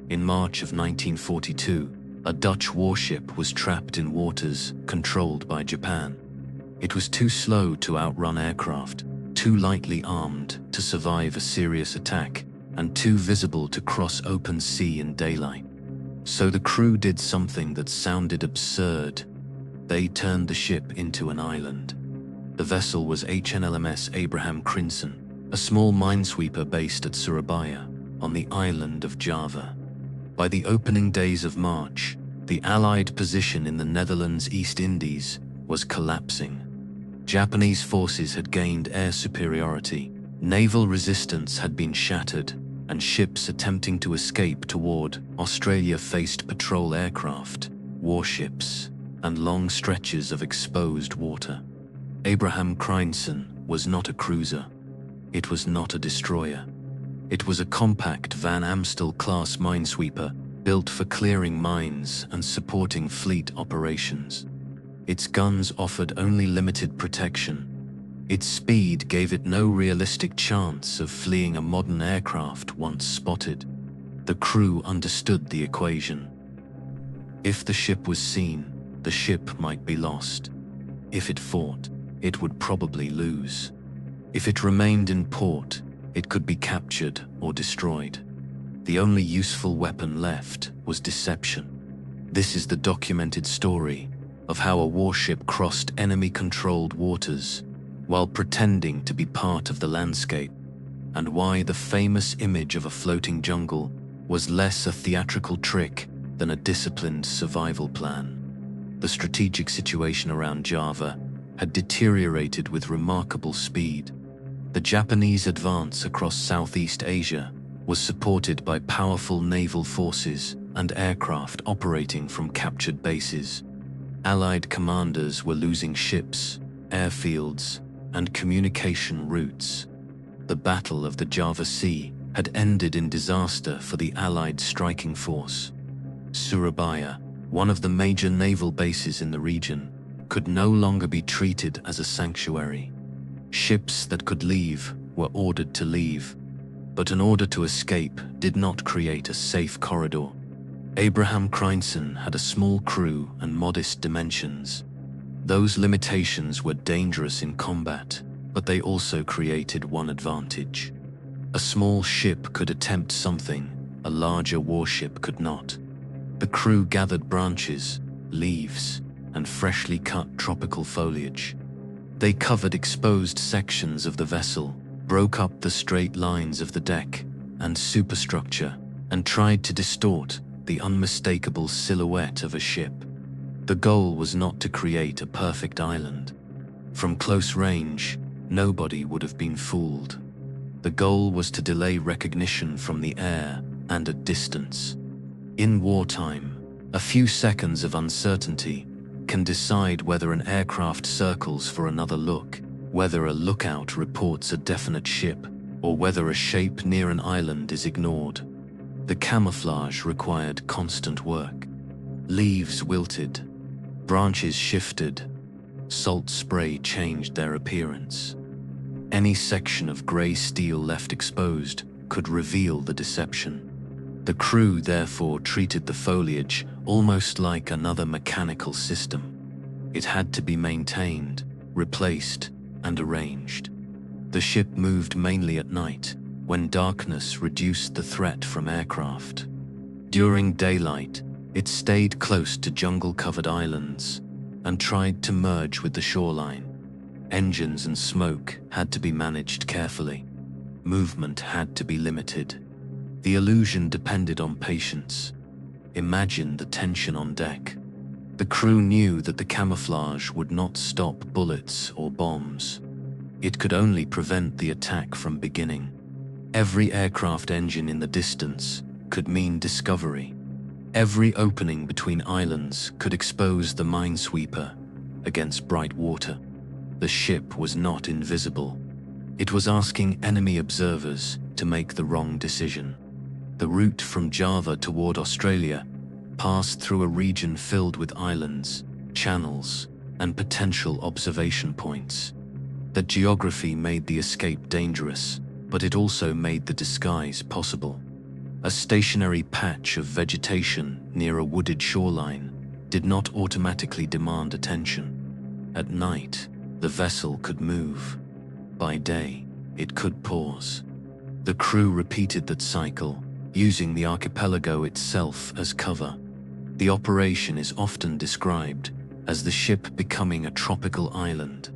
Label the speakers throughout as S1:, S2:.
S1: In March of 1942, a Dutch warship was trapped in waters controlled by Japan. It was too slow to outrun aircraft, too lightly armed to survive a serious attack, and too visible to cross open sea in daylight. So the crew did something that sounded absurd. They turned the ship into an island. The vessel was HNLMS Abraham Crijnssen, a small minesweeper based at Surabaya, on the island of Java. By the opening days of March, the Allied position in the Netherlands East Indies was collapsing. Japanese forces had gained air superiority, naval resistance had been shattered, and ships attempting to escape toward Australia faced patrol aircraft, warships, and long stretches of exposed water. Abraham Crijnssen was not a cruiser. It was not a destroyer. It was a compact Van Amstel-class minesweeper built for clearing mines and supporting fleet operations. Its guns offered only limited protection. Its speed gave it no realistic chance of fleeing a modern aircraft once spotted. The crew understood the equation. If the ship was seen, the ship might be lost. If it fought, it would probably lose. If it remained in port, it could be captured or destroyed. The only useful weapon left was deception. This is the documented story of how a warship crossed enemy-controlled waters while pretending to be part of the landscape, and why the famous image of a floating jungle was less a theatrical trick than a disciplined survival plan. The strategic situation around Java had deteriorated with remarkable speed. The Japanese advance across Southeast Asia was supported by powerful naval forces and aircraft operating from captured bases. Allied commanders were losing ships, airfields, and communication routes. The Battle of the Java Sea had ended in disaster for the Allied striking force. Surabaya, one of the major naval bases in the region, could no longer be treated as a sanctuary. Ships that could leave were ordered to leave, but an order to escape did not create a safe corridor. Abraham Crijnssen had a small crew and modest dimensions. Those limitations were dangerous in combat, but they also created one advantage. A small ship could attempt something a larger warship could not. The crew gathered branches, leaves, and freshly cut tropical foliage. They covered exposed sections of the vessel, broke up the straight lines of the deck and superstructure, and tried to distort the unmistakable silhouette of a ship. The goal was not to create a perfect island. From close range, nobody would have been fooled. The goal was to delay recognition from the air and at distance. In wartime, a few seconds of uncertainty can decide whether an aircraft circles for another look, whether a lookout reports a definite ship, or whether a shape near an island is ignored. The camouflage required constant work. Leaves wilted, branches shifted, salt spray changed their appearance. Any section of grey steel left exposed could reveal the deception. The crew therefore treated the foliage almost like another mechanical system. It had to be maintained, replaced, and arranged. The ship moved mainly at night, when darkness reduced the threat from aircraft. During daylight, it stayed close to jungle-covered islands and tried to merge with the shoreline. Engines and smoke had to be managed carefully. Movement had to be limited. The illusion depended on patience. Imagine the tension on deck. The crew knew that the camouflage would not stop bullets or bombs. It could only prevent the attack from beginning. Every aircraft engine in the distance could mean discovery. Every opening between islands could expose the minesweeper against bright water. The ship was not invisible. It was asking enemy observers to make the wrong decision. The route from Java toward Australia passed through a region filled with islands, channels, and potential observation points. The geography made the escape dangerous, but it also made the disguise possible. A stationary patch of vegetation near a wooded shoreline did not automatically demand attention. At night, the vessel could move. By day, it could pause. The crew repeated that cycle, using the archipelago itself as cover. The operation is often described as the ship becoming a tropical island.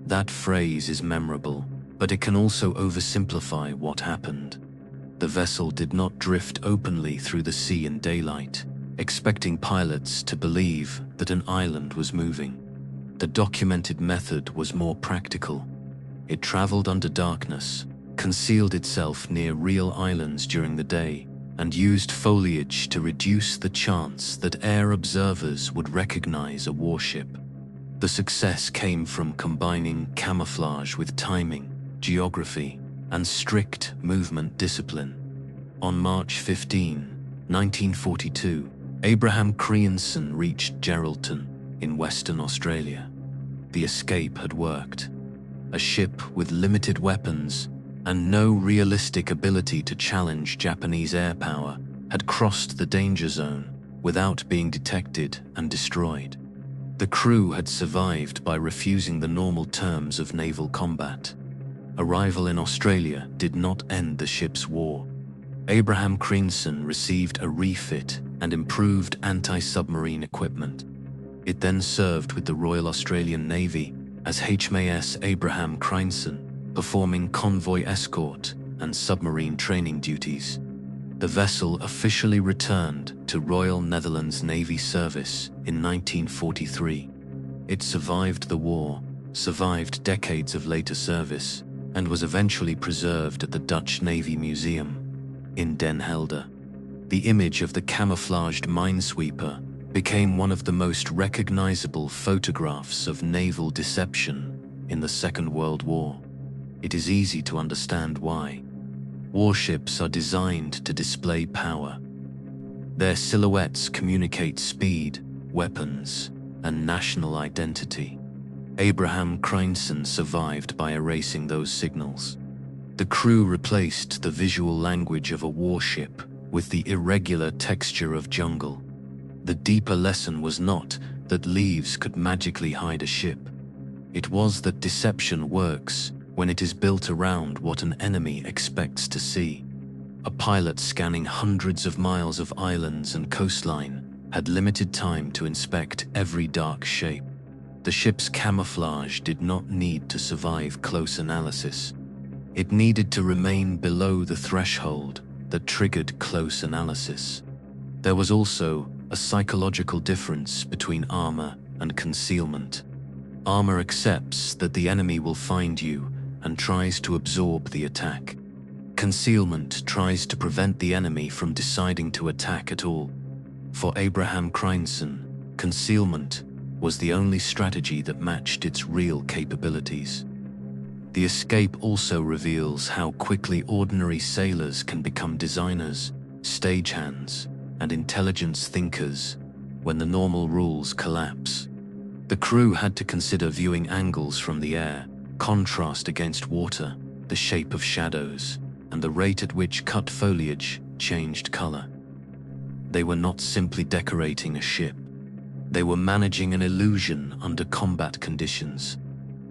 S1: That phrase is memorable, but it can also oversimplify what happened. The vessel did not drift openly through the sea in daylight, expecting pilots to believe that an island was moving. The documented method was more practical. It traveled under darkness, concealed itself near real islands during the day, and used foliage to reduce the chance that air observers would recognize a warship. The success came from combining camouflage with timing, geography, and strict movement discipline. On March 15, 1942, Abraham Crijnssen reached Geraldton in Western Australia. The escape had worked. A ship with limited weapons and no realistic ability to challenge Japanese air power had crossed the danger zone without being detected and destroyed. The crew had survived by refusing the normal terms of naval combat. Arrival in Australia did not end the ship's war. Abraham Crijnssen received a refit and improved anti-submarine equipment. It then served with the Royal Australian Navy as HNLMS Abraham Crijnssen, performing convoy escort and submarine training duties. The vessel officially returned to Royal Netherlands Navy service in 1943. It survived the war, survived decades of later service, and was eventually preserved at the Dutch Navy Museum in Den Helder. The image of the camouflaged minesweeper became one of the most recognizable photographs of naval deception in the Second World War. It is easy to understand why. Warships are designed to display power. Their silhouettes communicate speed, weapons, and national identity. Abraham Crijnssen survived by erasing those signals. The crew replaced the visual language of a warship with the irregular texture of jungle. The deeper lesson was not that leaves could magically hide a ship. It was that deception works when it is built around what an enemy expects to see. A pilot scanning hundreds of miles of islands and coastline had limited time to inspect every dark shape. The ship's camouflage did not need to survive close analysis. It needed to remain below the threshold that triggered close analysis. There was also a psychological difference between armor and concealment. Armor accepts that the enemy will find you and tries to absorb the attack. Concealment tries to prevent the enemy from deciding to attack at all. For Abraham Crijnssen, concealment was the only strategy that matched its real capabilities. The escape also reveals how quickly ordinary sailors can become designers, stagehands, and intelligence thinkers when the normal rules collapse. The crew had to consider viewing angles from the air, contrast against water, the shape of shadows, and the rate at which cut foliage changed color. They were not simply decorating a ship. They were managing an illusion under combat conditions.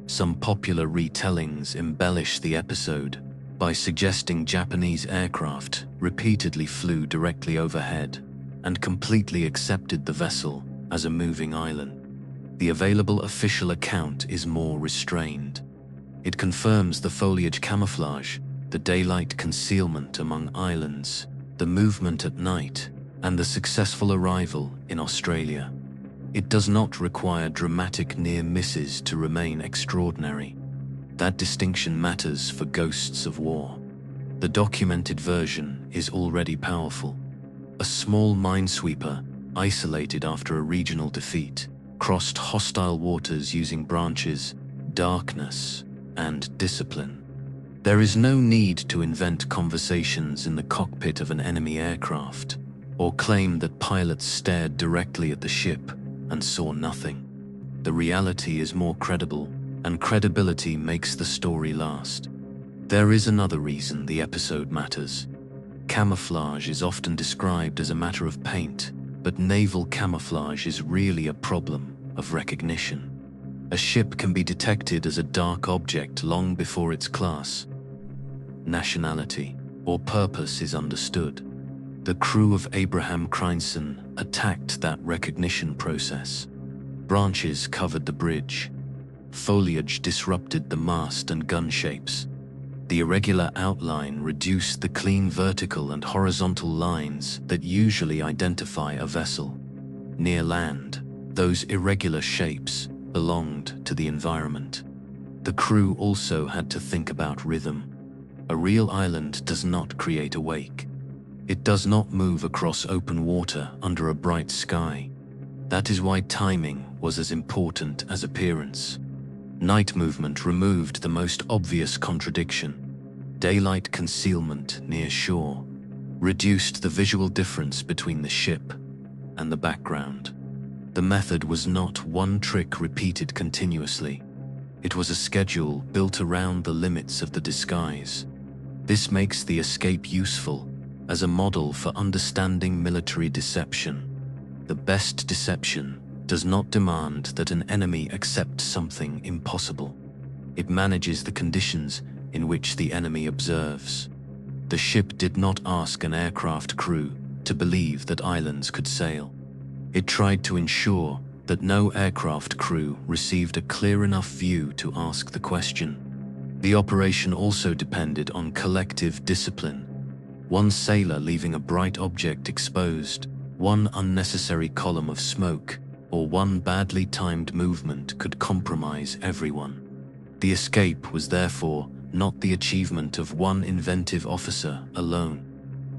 S1: Some popular retellings embellish the episode by suggesting Japanese aircraft repeatedly flew directly overhead and completely accepted the vessel as a moving island. The available official account is more restrained. It confirms the foliage camouflage, the daylight concealment among islands, the movement at night, and the successful arrival in Australia. It does not require dramatic near misses to remain extraordinary. That distinction matters for ghosts of war. The documented version is already powerful. A small minesweeper, isolated after a regional defeat, crossed hostile waters using branches, darkness, and discipline. There is no need to invent conversations in the cockpit of an enemy aircraft, or claim that pilots stared directly at the ship and saw nothing. The reality is more credible, and credibility makes the story last. There is another reason the episode matters. Camouflage is often described as a matter of paint, but naval camouflage is really a problem of recognition. A ship can be detected as a dark object long before its class, nationality, or purpose is understood. The crew of Abraham Crijnssen attacked that recognition process. Branches covered the bridge. Foliage disrupted the mast and gun shapes. The irregular outline reduced the clean vertical and horizontal lines that usually identify a vessel. Near land, those irregular shapes belonged to the environment. The crew also had to think about rhythm. A real island does not create a wake. It does not move across open water under a bright sky. That is why timing was as important as appearance. Night movement removed the most obvious contradiction. Daylight concealment near shore reduced the visual difference between the ship and the background. The method was not one trick repeated continuously. It was a schedule built around the limits of the disguise. This makes the escape useful as a model for understanding military deception. The best deception does not demand that an enemy accept something impossible. It manages the conditions in which the enemy observes. The ship did not ask an aircraft crew to believe that islands could sail. It tried to ensure that no aircraft crew received a clear enough view to ask the question. The operation also depended on collective discipline. One sailor leaving a bright object exposed, one unnecessary column of smoke, or one badly timed movement could compromise everyone. The escape was therefore not the achievement of one inventive officer alone.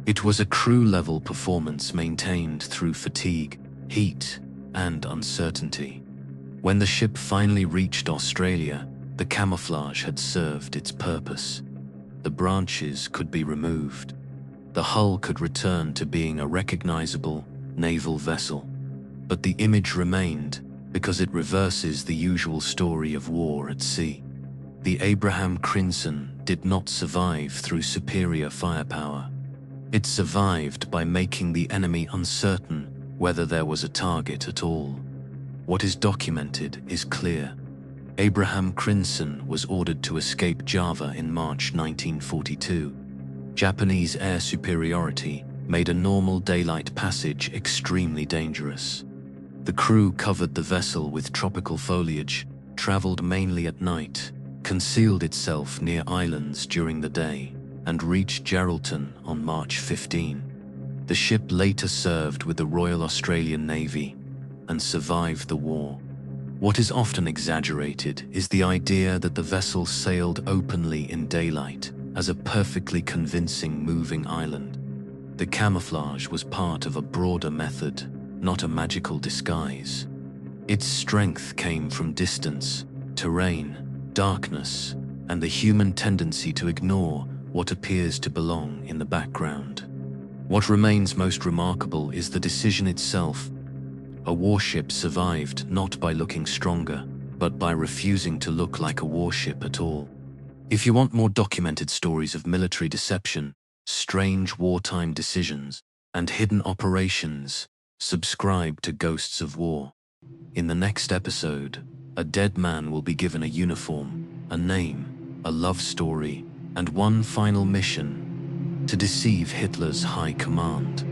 S1: It was a crew-level performance maintained through fatigue, heat, and uncertainty. When the ship finally reached Australia, the camouflage had served its purpose. The branches could be removed. The hull could return to being a recognizable naval vessel. But the image remained because it reverses the usual story of war at sea. The Abraham Crijnssen did not survive through superior firepower. It survived by making the enemy uncertain whether there was a target at all. What is documented is clear. Abraham Crijnssen was ordered to escape Java in March 1942. Japanese air superiority made a normal daylight passage extremely dangerous. The crew covered the vessel with tropical foliage, traveled mainly at night, concealed itself near islands during the day, and reached Geraldton on March 15. The ship later served with the Royal Australian Navy and survived the war. What is often exaggerated is the idea that the vessel sailed openly in daylight as a perfectly convincing moving island. The camouflage was part of a broader method, not a magical disguise. Its strength came from distance, terrain, darkness, and the human tendency to ignore what appears to belong in the background. What remains most remarkable is the decision itself. A warship survived not by looking stronger, but by refusing to look like a warship at all. If you want more documented stories of military deception, strange wartime decisions, and hidden operations, subscribe to Ghosts of War. In the next episode, a dead man will be given a uniform, a name, a love story, and one final mission: to deceive Hitler's high command.